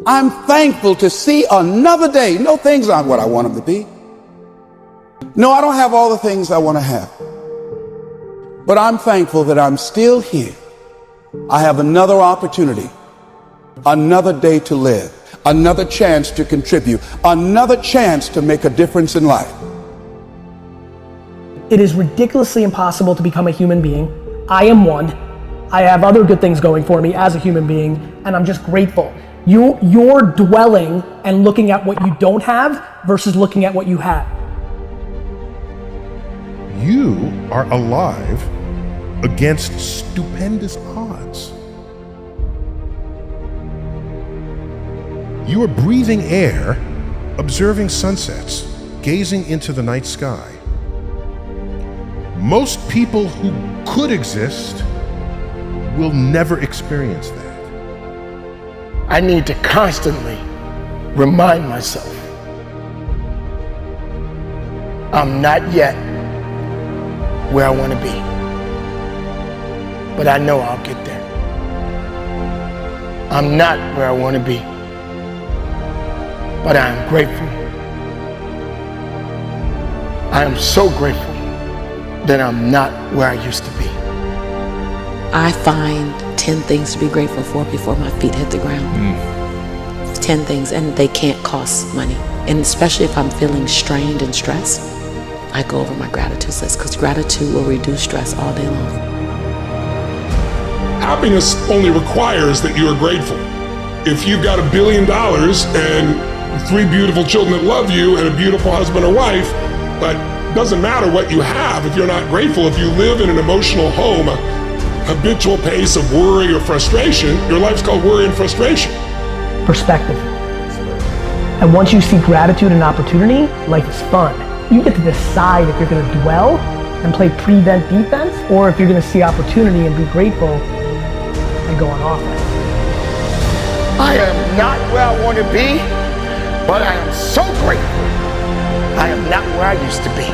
I'm thankful to see another day. No, things aren't what I want them to be. No, I don't have all the things I want to have. But I'm thankful that I'm still here. I have another opportunity, another day to live, another chance to contribute, another chance to make a difference in life. It is ridiculously impossible to become a human being. I am one. I have other good things going for me as a human being, and I'm just grateful. You're dwelling and looking at what you don't have versus looking at what you have. You are alive against stupendous odds. You are breathing air, observing sunsets, gazing into the night sky. Most people who could exist will never experience that. I need to constantly remind myself I'm not yet where I want to be, but I know I'll get there. I'm not where I want to be, but I am grateful. I am so grateful that I'm not where I used to be. I find 10 things to be grateful for before my feet hit the ground. 10 things, and they can't cost money. And especially if I'm feeling strained and stressed, I go over my gratitude list, because gratitude will reduce stress all day long. Happiness only requires that you are grateful. If you've got $1 billion and 3 beautiful children that love you and a beautiful husband or wife, but it doesn't matter what you have if you're not grateful. If you live in an emotional home, a habitual pace of worry or frustration, your life's called worry and frustration. Perspective. And once you see gratitude and opportunity, life is fun. You get to decide if you're going to dwell and play prevent defense, or if you're going to see opportunity and be grateful and go on offense. I am not where I want to be, but I am so grateful. I am not where I used to be.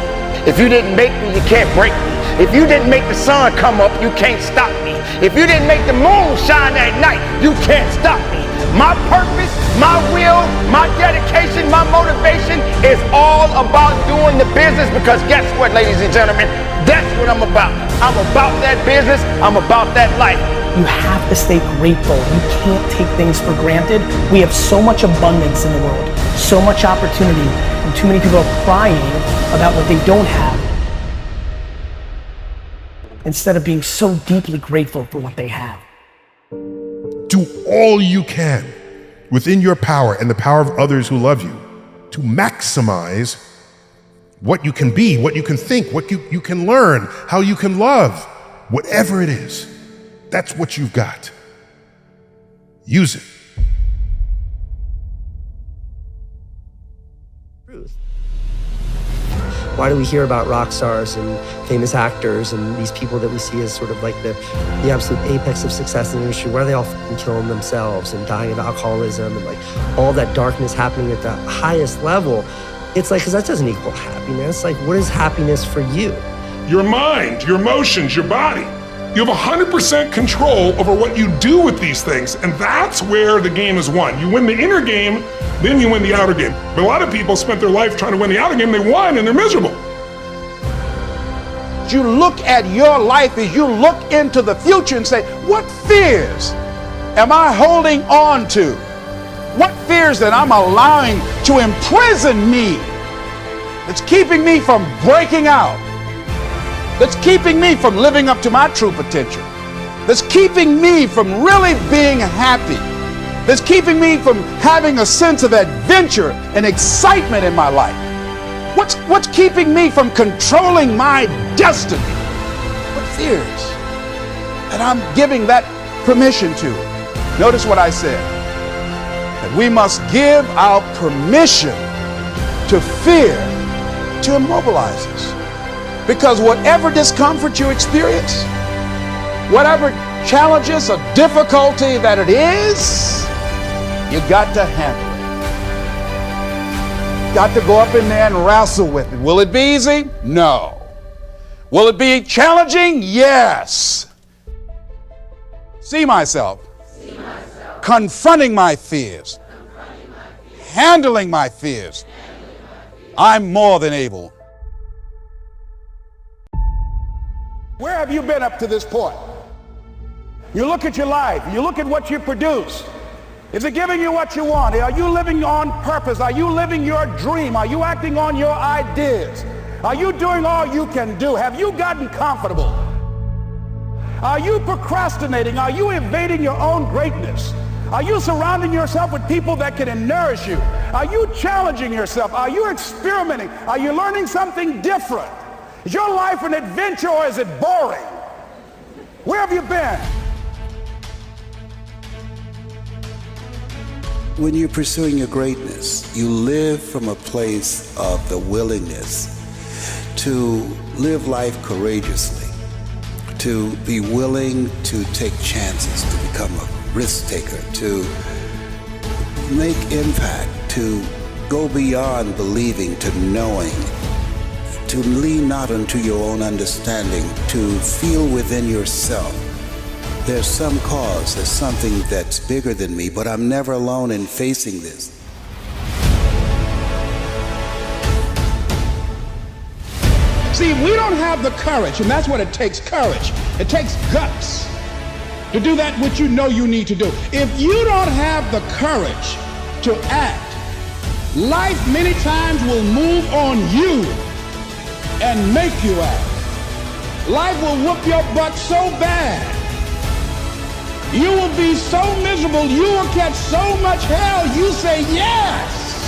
If you didn't make me, you can't break me. If you didn't make the sun come up, you can't stop me. If you didn't make the moon shine at night, you can't stop me. My purpose, my will, my dedication, my motivation is all about doing the business, because guess what, ladies and gentlemen? That's what I'm about. I'm about that business. I'm about that life. You have to stay grateful. You can't take things for granted. We have so much abundance in the world, so much opportunity, and too many people are crying about what they don't have instead of being so deeply grateful for what they have. Do all you can within your power and the power of others who love you to maximize what you can be, what you can think, what you can learn, how you can love, whatever it is. That's what you've got. Use it. Why do we hear about rock stars and famous actors and these people that we see as sort of like the absolute apex of success in the industry? Why are they all killing themselves and dying of alcoholism and like all that darkness happening at the highest level? It's like, because that doesn't equal happiness. Like, what is happiness for you? Your mind, your emotions, your body. You have 100% control over what you do with these things, and that's where the game is won. You win the inner game, then you win the outer game. But a lot of people spent their life trying to win the outer game, they won and they're miserable. You look at your life as you look into the future and say, what fears am I holding on to? What fears that I'm allowing to imprison me, that's keeping me from breaking out, that's keeping me from living up to my true potential, that's keeping me from really being happy, that's keeping me from having a sense of adventure and excitement in my life? What's keeping me from controlling my destiny? What fears that I'm giving that permission to? Notice what I said, that we must give our permission to fear to immobilize us. Because whatever discomfort you experience, whatever challenges or difficulty that it is, you got to handle it. Got to go up in there and wrestle with it. Will it be easy? No. Will it be challenging? Yes. See myself. Confronting my fears. handling my fears. I'm more than able. Where have you been up to this point? You look at your life, you look at what you produce. Is it giving you what you want? Are you living on purpose? Are you living your dream? Are you acting on your ideas? Are you doing all you can do? Have you gotten comfortable? Are you procrastinating? Are you evading your own greatness? Are you surrounding yourself with people that can nourish you? Are you challenging yourself? Are you experimenting? Are you learning something different? Is your life an adventure or is it boring? Where have you been? When you're pursuing your greatness, you live from a place of the willingness to live life courageously, to be willing to take chances, to become a risk taker, to make impact, to go beyond believing to knowing, to lean not unto your own understanding, to feel within yourself there's some cause, there's something that's bigger than me, but I'm never alone in facing this. See, we don't have the courage, and that's what it takes, courage. It takes guts to do that which you know you need to do. If you don't have the courage to act, life many times will move on you and make you act. Life will whoop your butt so bad. You will be so miserable, you will catch so much hell, you say, yes,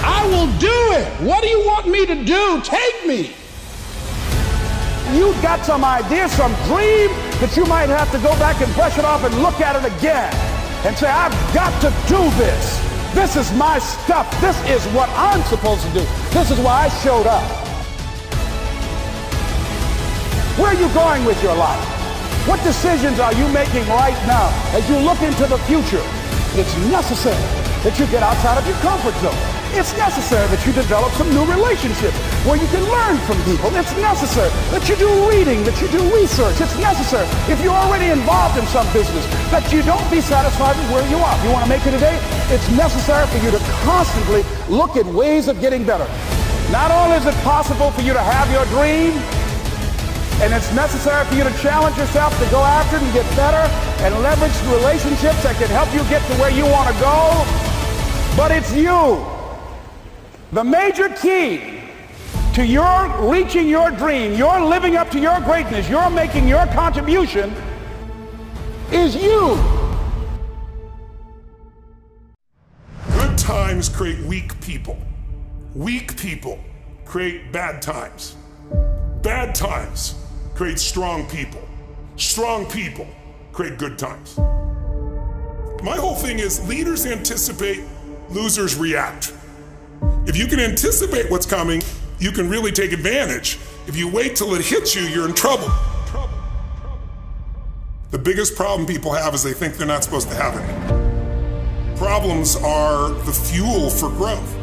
I will do it. What do you want me to do? Take me. You've got some idea, some dream that you might have to go back and brush it off and look at it again and say, I've got to do this. This is my stuff. This is what I'm supposed to do. This is why I showed up. Where are you going with your life? What decisions are you making right now as you look into the future? It's necessary that you get outside of your comfort zone. It's necessary that you develop some new relationships where you can learn from people. It's necessary that you do reading, that you do research. It's necessary, if you're already involved in some business, that you don't be satisfied with where you are. If you want to make it today, it's necessary for you to constantly look at ways of getting better. Not only is it possible for you to have your dream, and it's necessary for you to challenge yourself to go after it and get better and leverage relationships that can help you get to where you want to go. But it's you. The major key to your reaching your dream, your living up to your greatness, your making your contribution is you. Good times create weak people. Weak people create bad times. Bad times create strong people. Strong people create good times. My whole thing is leaders anticipate, losers react. If you can anticipate what's coming, you can really take advantage. If you wait till it hits you, you're in trouble. The biggest problem people have is they think they're not supposed to have any. Problems are the fuel for growth.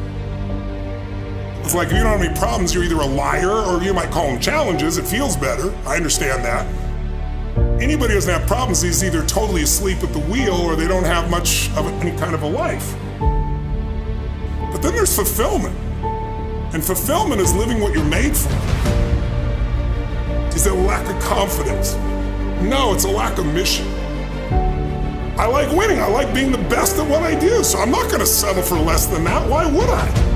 It's like if you don't have any problems, you're either a liar or you might call them challenges. It feels better. I understand that. Anybody who doesn't have problems is either totally asleep at the wheel or they don't have much of any kind of a life. But then there's fulfillment. And fulfillment is living what you're made for. Is it a lack of confidence? No, it's a lack of mission. I like winning. I like being the best at what I do. So I'm not going to settle for less than that. Why would I?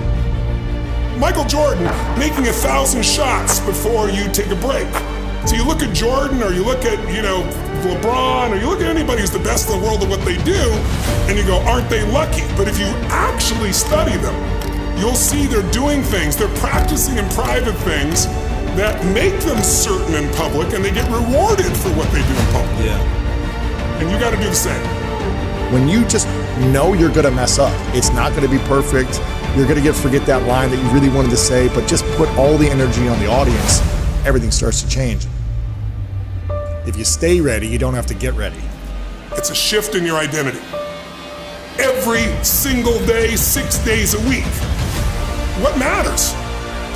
Michael Jordan making 1,000 shots before you take a break. So you look at Jordan or you look at, LeBron or you look at anybody who's the best in the world at what they do and you go, aren't they lucky? But if you actually study them, you'll see they're doing things, they're practicing in private things that make them certain in public and they get rewarded for what they do in public. Yeah. And you got to do the same. When you just know you're going to mess up, it's not going to be perfect. You're going to forget that line that you really wanted to say, but just put all the energy on the audience. Everything starts to change. If you stay ready, you don't have to get ready. It's a shift in your identity. Every single day, 6 days a week. What matters?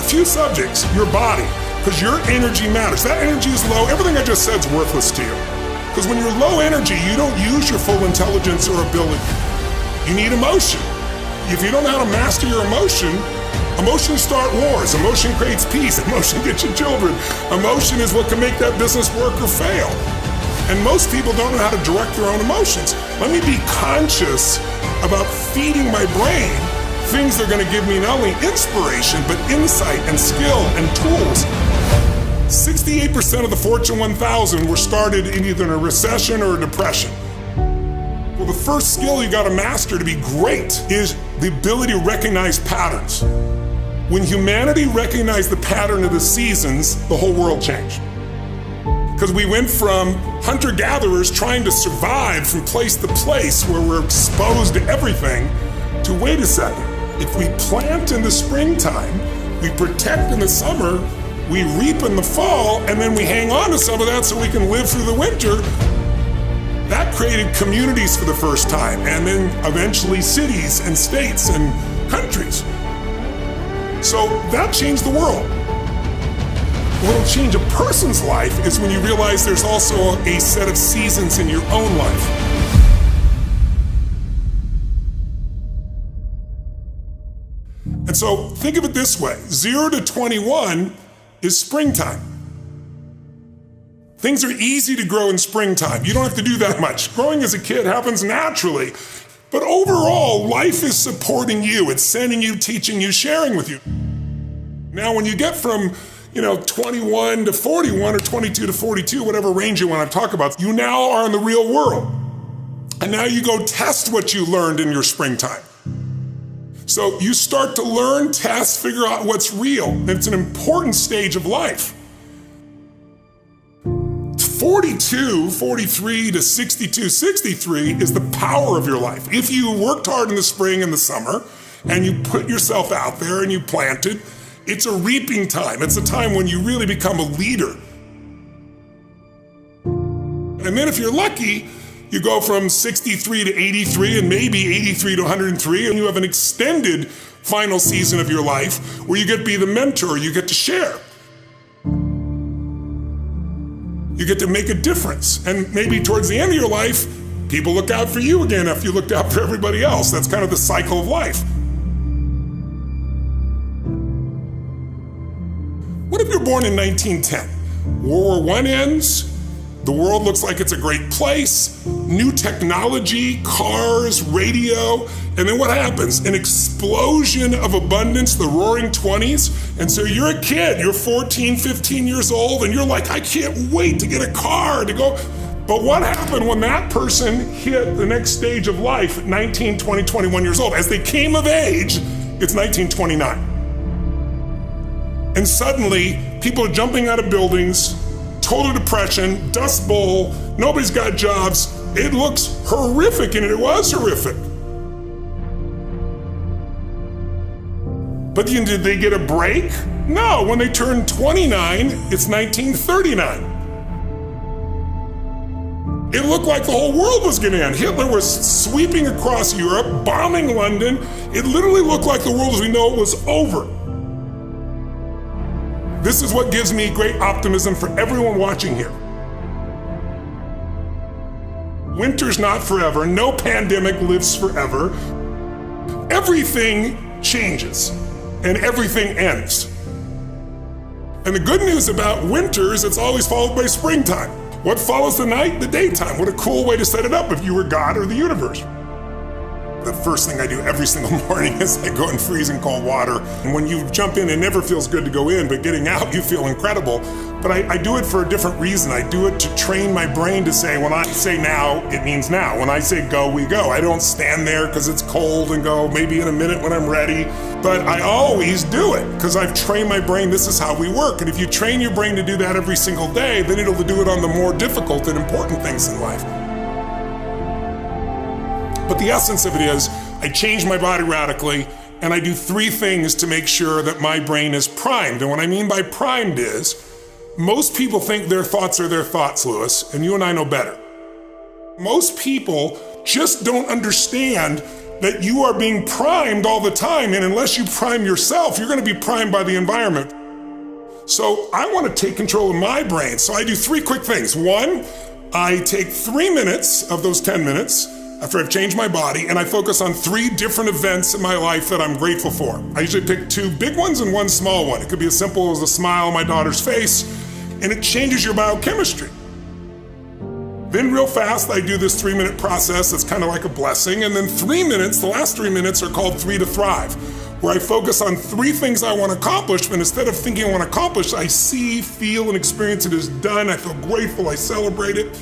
A few subjects, your body, because your energy matters. That energy is low. Everything I just said is worthless to you. Because when you're low energy, you don't use your full intelligence or ability. You need emotion. If you don't know how to master your emotion, emotions start wars. Emotion creates peace. Emotion gets you children. Emotion is what can make that business work or fail. And most people don't know how to direct their own emotions. Let me be conscious about feeding my brain things that are going to give me not only inspiration, but insight and skill and tools. 68% of the Fortune 1000 were started in either a recession or a depression. Well, the first skill you got to master to be great is the ability to recognize patterns. When humanity recognized the pattern of the seasons, the whole world changed. Because we went from hunter-gatherers trying to survive from place to place where we're exposed to everything, to wait a second, if we plant in the springtime, we protect in the summer, we reap in the fall, and then we hang on to some of that so we can live through the winter. That created communities for the first time, and then eventually cities and states and countries. So that changed the world. What'll change a person's life is when you realize there's also a set of seasons in your own life. And so think of it this way, 0 to 21 is springtime. Things are easy to grow in springtime. You don't have to do that much. Growing as a kid happens naturally. But overall, life is supporting you. It's sending you, teaching you, sharing with you. Now, when you get from 21 to 41 or 22 to 42, whatever range you want to talk about, you now are in the real world. And now you go test what you learned in your springtime. So you start to learn, test, figure out what's real. And it's an important stage of life. 42, 43 to 62, 63 is the power of your life. If you worked hard in the spring and the summer, and you put yourself out there and you planted, it's a reaping time. It's a time when you really become a leader. And then if you're lucky, you go from 63 to 83 and maybe 83 to 103, and you have an extended final season of your life where you get to be the mentor, you get to share. You get to make a difference. And maybe towards the end of your life, people look out for you again after you looked out for everybody else. That's kind of the cycle of life. What if you're born in 1910? World War I ends, the world looks like it's a great place, new technology, cars, radio, and then what happens? An explosion of abundance, the roaring 20s, and so you're a kid, you're 14, 15 years old, and you're like, I can't wait to get a car, to go. But what happened when that person hit the next stage of life at 19, 20, 21 years old? As they came of age, it's 1929. And suddenly, people are jumping out of buildings, total depression, Dust Bowl, nobody's got jobs. It looks horrific, and it was horrific. But did they get a break? No, when they turned 29, it's 1939. It looked like the whole world was gonna end. Hitler was sweeping across Europe, bombing London. It literally looked like the world as we know it was over. This is what gives me great optimism for everyone watching here. Winter's not forever. No pandemic lives forever. Everything changes and everything ends. And the good news about winter is it's always followed by springtime. What follows the night? The daytime. What a cool way to set it up if you were God or the universe. The first thing I do every single morning is I go in freezing cold water. And when you jump in, it never feels good to go in, but getting out, you feel incredible. But I do it for a different reason. I do it to train my brain to say, when I say now, it means now. When I say go, we go. I don't stand there because it's cold and go maybe in a minute when I'm ready. But I always do it because I've trained my brain, this is how we work. And if you train your brain to do that every single day, then it'll do it on the more difficult and important things in life. But the essence of it is, I change my body radically, and I do 3 things to make sure that my brain is primed. And what I mean by primed is, most people think their thoughts are their thoughts, Lewis, and you and I know better. Most people just don't understand that you are being primed all the time, and unless you prime yourself, you're gonna be primed by the environment. So I wanna take control of my brain, so I do 3 quick things. 1, I take 3 minutes of those 10 minutes, after I've changed my body, and I focus on 3 different events in my life that I'm grateful for. I usually pick 2 big ones and 1 small one. It could be as simple as a smile on my daughter's face, and it changes your biochemistry. Then real fast, I do this 3-minute process that's kind of like a blessing, and then 3 minutes, the last 3 minutes are called 3 to Thrive, where I focus on 3 things I want to accomplish, but instead of thinking I want to accomplish, I see, feel, and experience it as done. I feel grateful, I celebrate it,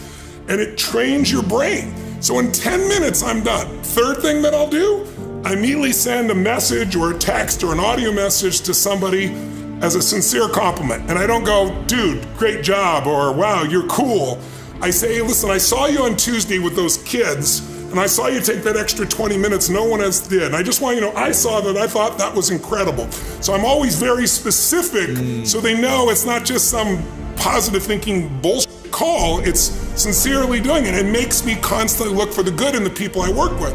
and it trains your brain. So in 10 minutes, I'm done. Third thing that I'll do, I immediately send a message or a text or an audio message to somebody as a sincere compliment. And I don't go, dude, great job, or wow, you're cool. I say, hey, listen, I saw you on Tuesday with those kids, and I saw you take that extra 20 minutes no one else did. And I just want you to know, I saw that, I thought that was incredible. So I'm always very specific so they know it's not just some positive thinking bullshit call, it's sincerely doing it. It makes me constantly look for the good in the people I work with.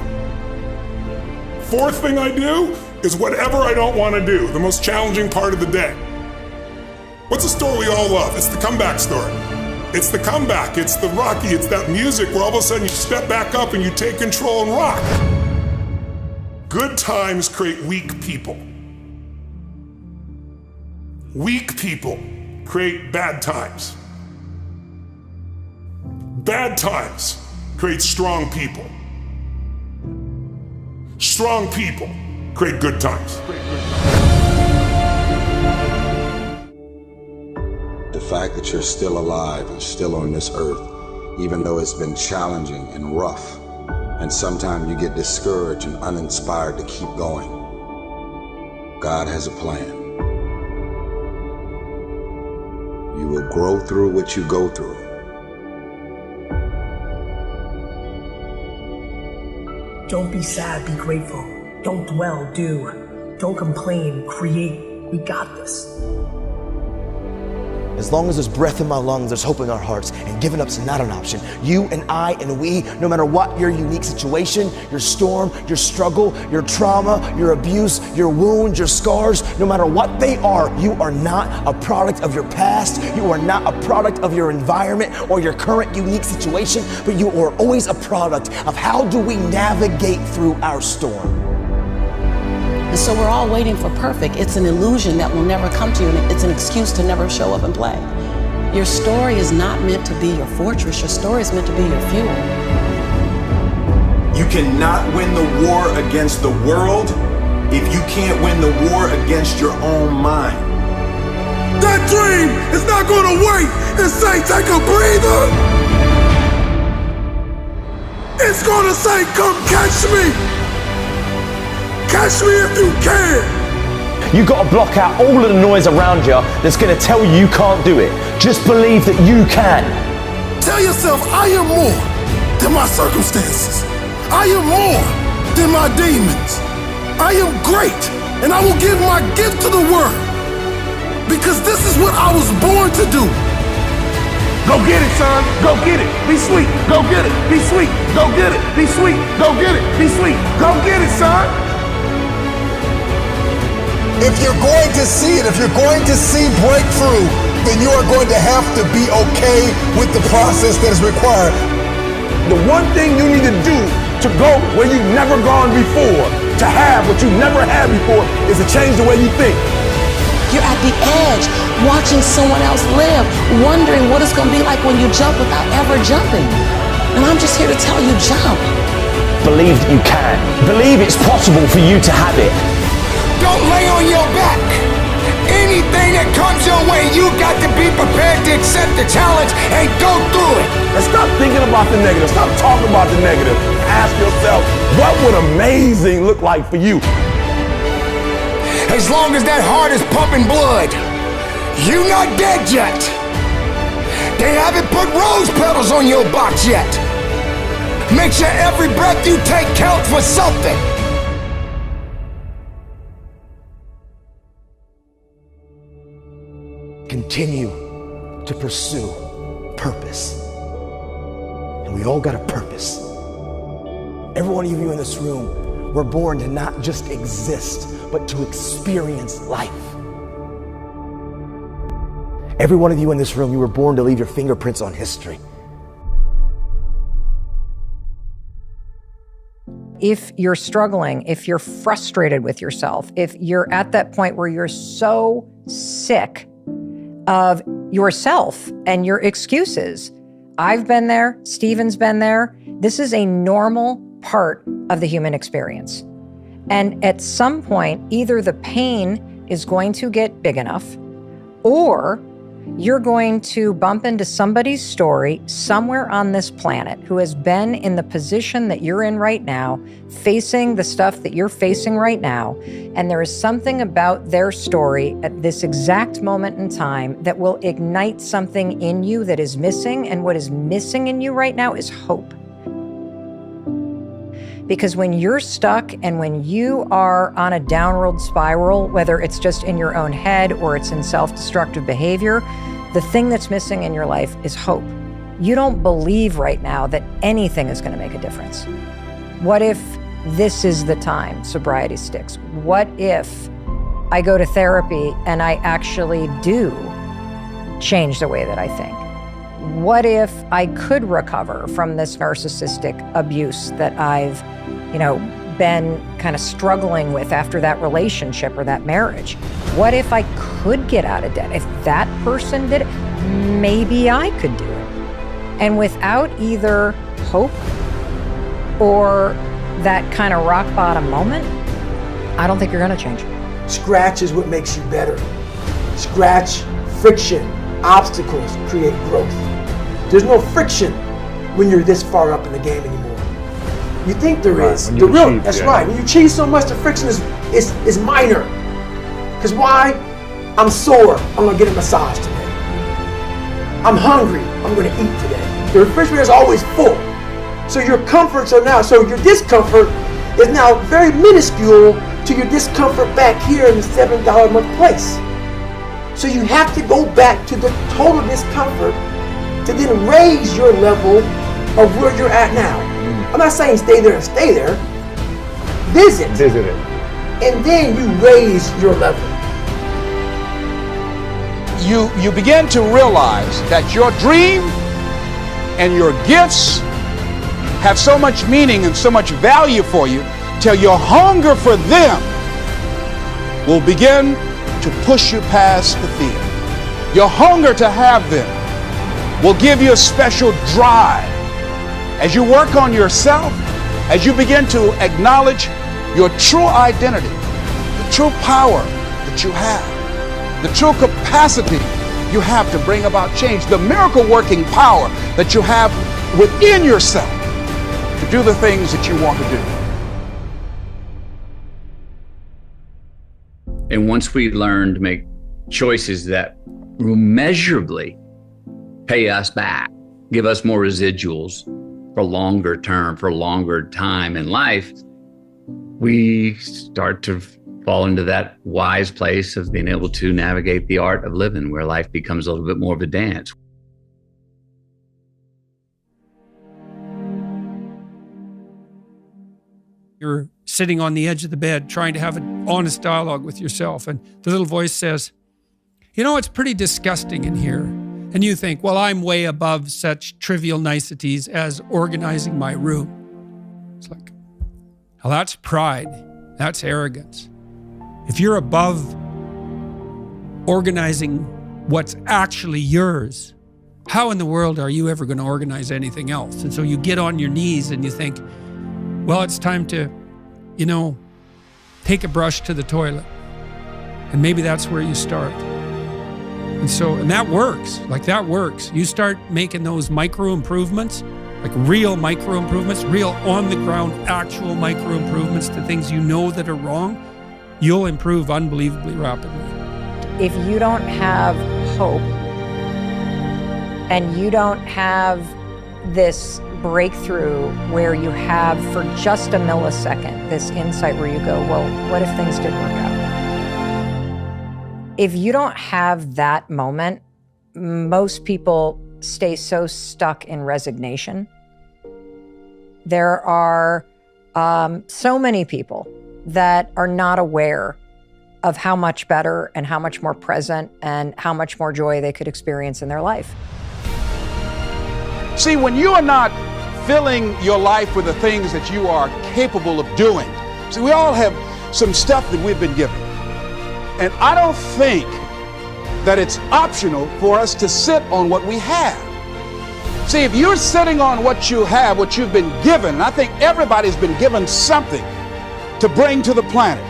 Fourth thing I do is whatever I don't want to do, the most challenging part of the day. What's a story we all love? It's the comeback story. It's the comeback, it's the Rocky, it's that music where all of a sudden you step back up and you take control and rock. Good times create weak people. Weak people create bad times. Bad times create strong people. Strong people create good times. The fact that you're still alive and still on this earth, even though it's been challenging and rough, and sometimes you get discouraged and uninspired to keep going. God has a plan. You will grow through what you go through. Don't be sad, be grateful. Don't dwell, do. Don't complain, create. We got this. As long as there's breath in my lungs, there's hope in our hearts, and giving up's not an option. You and I and we, no matter what your unique situation, your storm, your struggle, your trauma, your abuse, your wounds, your scars, no matter what they are, you are not a product of your past. You are not a product of your environment or your current unique situation, but you are always a product of how do we navigate through our storm. And so we're all waiting for perfect. It's an illusion that will never come to you, and it's an excuse to never show up and play. Your story is not meant to be your fortress. Your story is meant to be your fuel. You cannot win the war against the world if you can't win the war against your own mind. That dream is not going to wait and say, take a breather. It's going to say, come catch me. Catch me if you can. You got to block out all of the noise around you that's going to tell you you can't do it. Just believe that you can. Tell yourself, I am more than my circumstances. I am more than my demons. I am great, and I will give my gift to the world because this is what I was born to do. Go get it, son. Go get it. Be sweet. Go get it. Be sweet. Go get it. Be sweet. Go get it. Be sweet. Go get it, son. If you're going to see it, if you're going to see breakthrough, then you are going to have to be okay with the process that is required. The one thing you need to do to go where you've never gone before, to have what you've never had before, is to change the way you think. You're at the edge, watching someone else live, wondering what it's going to be like when you jump without ever jumping. And I'm just here to tell you, jump. Believe that you can. Believe it's possible for you to have it. Don't lay on your back. Anything that comes your way, you got to be prepared to accept the challenge and go through it. And stop thinking about the negative. Stop talking about the negative. Ask yourself, what would amazing look like for you? As long as that heart is pumping blood, you're not dead yet. They haven't put rose petals on your box yet. Make sure every breath you take counts for something. Continue to pursue purpose. And we all got a purpose. Every one of you in this room, we're born to not just exist, but to experience life. Every one of you in this room, you were born to leave your fingerprints on history. If you're struggling, if you're frustrated with yourself, if you're at that point where you're so sick of yourself and your excuses, I've been there, Stephen's been there. This is a normal part of the human experience. And at some point, either the pain is going to get big enough, or you're going to bump into somebody's story somewhere on this planet who has been in the position that you're in right now, facing the stuff that you're facing right now. And there is something about their story at this exact moment in time that will ignite something in you that is missing. And what is missing in you right now is hope. Because when you're stuck and when you are on a downward spiral, whether it's just in your own head or it's in self-destructive behavior, the thing that's missing in your life is hope. You don't believe right now that anything is going to make a difference. What if this is the time sobriety sticks? What if I go to therapy and I actually do change the way that I think? What if I could recover from this narcissistic abuse that I've, been kind of struggling with after that relationship or that marriage? What if I could get out of debt? If that person did it, maybe I could do it. And without either hope or that kind of rock bottom moment, I don't think you're going to change. Scratch is what makes you better. Scratch, friction, obstacles create growth. There's no friction when you're this far up in the game anymore. You think there is. That's right. When you achieve so much, the friction is minor. Because why? I'm sore, I'm gonna get a massage today. I'm hungry, I'm gonna eat today. The refrigerator is always full. So your comforts are now, so your discomfort is now very minuscule to your discomfort back here in the $7 a month place. So you have to go back to the total discomfort to then raise your level of where you're at now. I'm not saying stay there. Visit it. And then you raise your level. You begin to realize that your dream and your gifts have so much meaning and so much value for you till your hunger for them will begin to push you past the fear. Your hunger to have them will give you a special drive. As you work on yourself, as you begin to acknowledge your true identity, the true power that you have, the true capacity you have to bring about change, the miracle-working power that you have within yourself to do the things that you want to do. And once we learn to make choices that measurably pay us back, give us more residuals for longer term, for longer time in life, we start to fall into that wise place of being able to navigate the art of living, where life becomes a little bit more of a dance. You're sitting on the edge of the bed trying to have an honest dialogue with yourself, and the little voice says, it's pretty disgusting in here. And you think, well, I'm way above such trivial niceties as organizing my room. It's like, well, that's pride. That's arrogance. If you're above organizing what's actually yours, how in the world are you ever going to organize anything else? And so you get on your knees and you think, well, it's time to, take a brush to the toilet. And maybe that's where you start. And that works, that works. You start making those micro improvements, real micro improvements, real on the ground, actual micro improvements to things that are wrong, you'll improve unbelievably rapidly. If you don't have hope and you don't have this breakthrough where you have for just a millisecond this insight where you go, well, what if things did work out? If you don't have that moment, most people stay so stuck in resignation. There are so many people that are not aware of how much better and how much more present and how much more joy they could experience in their life. See, when you are not filling your life with the things that you are capable of doing. See, we all have some stuff that we've been given. And I don't think that it's optional for us to sit on what we have. See, if you're sitting on what you have, what you've been given, and I think everybody's been given something to bring to the planet,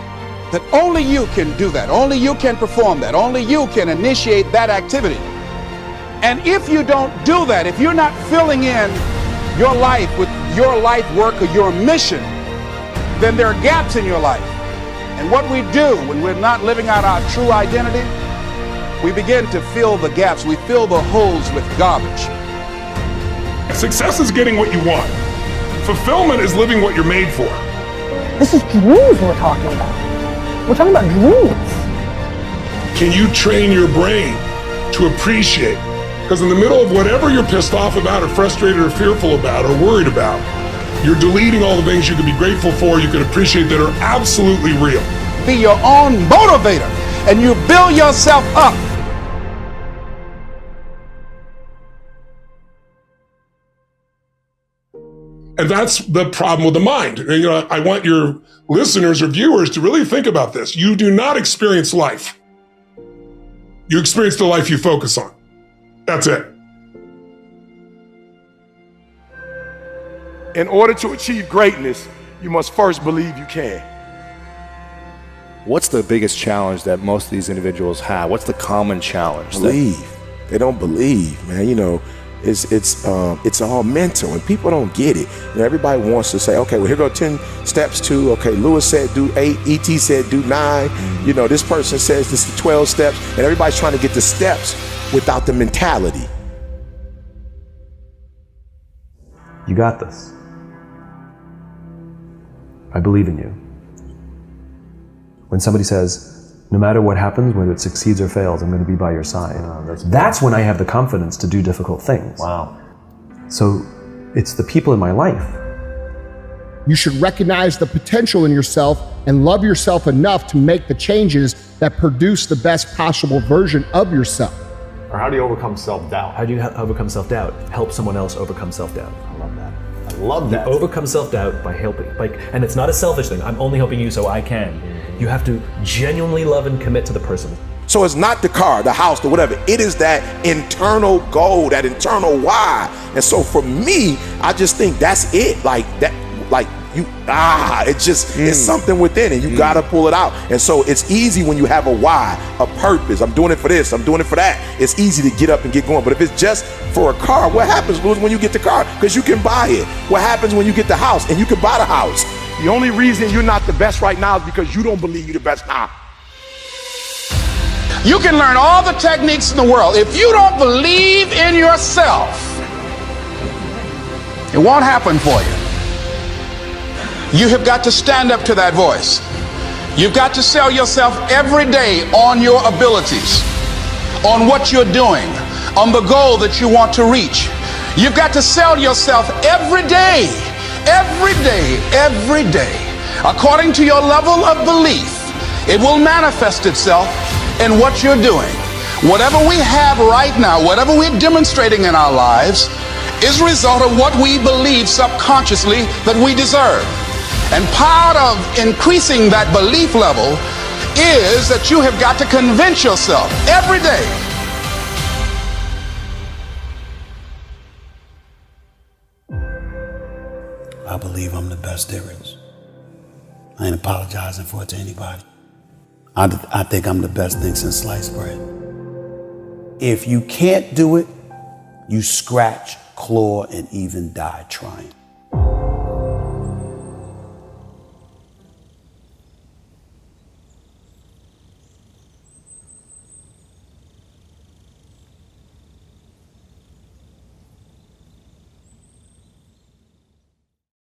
that only you can do that, only you can perform that, only you can initiate that activity. And if you don't do that, if you're not filling in your life with your life work or your mission, then there are gaps in your life. And what we do when we're not living out our true identity, we begin to fill the gaps. We fill the holes with garbage. Success is getting what you want. Fulfillment is living what you're made for. This is dreams we're talking about. We're talking about dreams. Can you train your brain to appreciate? Because in the middle of whatever you're pissed off about or frustrated or fearful about or worried about, you're deleting all the things you can be grateful for, you can appreciate that are absolutely real. Be your own motivator, and you build yourself up. And that's the problem with the mind. You know, I want your listeners or viewers to really think about this. You do not experience life. You experience the life you focus on. That's it. In order to achieve greatness, you must first believe you can. What's the biggest challenge that most of these individuals have? What's the common challenge? Believe. They don't believe, man. You know, it's all mental, and people don't get it. You know, everybody wants to say, okay, well, here go 10 steps to, okay, Lewis said do 8, E.T. said do 9. You know, this person says this is 12 steps, and everybody's trying to get the steps without the mentality. You got this. I believe in you. When somebody says, no matter what happens, whether it succeeds or fails, I'm going to be by your side. That's when I have the confidence to do difficult things. Wow. So it's the people in my life. You should recognize the potential in yourself and love yourself enough to make the changes that produce the best possible version of yourself. Or how do you overcome self-doubt? How do you overcome self-doubt? Help someone else overcome self-doubt. I love that. I love that. You overcome self-doubt by helping. And it's not a selfish thing. I'm only helping you so I can. You have to genuinely love and commit to the person. So it's not the car, the house, the whatever. It is that internal goal, that internal why. And so for me, I just think that's it. Like that, like you, it's something within it. You gotta pull it out. And so it's easy when you have a why, a purpose. I'm doing it for this, I'm doing it for that. It's easy to get up and get going. But if it's just for a car, what happens, Louis, when you get the car? Because you can buy it. What happens when you get the house and you can buy the house? The only reason you're not the best right now is because you don't believe you're the best now. You can learn all the techniques in the world. If you don't believe in yourself, it won't happen for you. You have got to stand up to that voice. You've got to sell yourself every day on your abilities, on what you're doing, on the goal that you want to reach. You've got to sell yourself every day, according to your level of belief. It will manifest itself in what you're doing. Whatever we have right now, whatever we're demonstrating in our lives, is a result of what we believe subconsciously that we deserve. And part of increasing that belief level is that you have got to convince yourself every day. I believe I'm the best there is. I ain't apologizing for it to anybody. I think I'm the best thing since sliced bread. If you can't do it, you scratch, claw, and even die trying.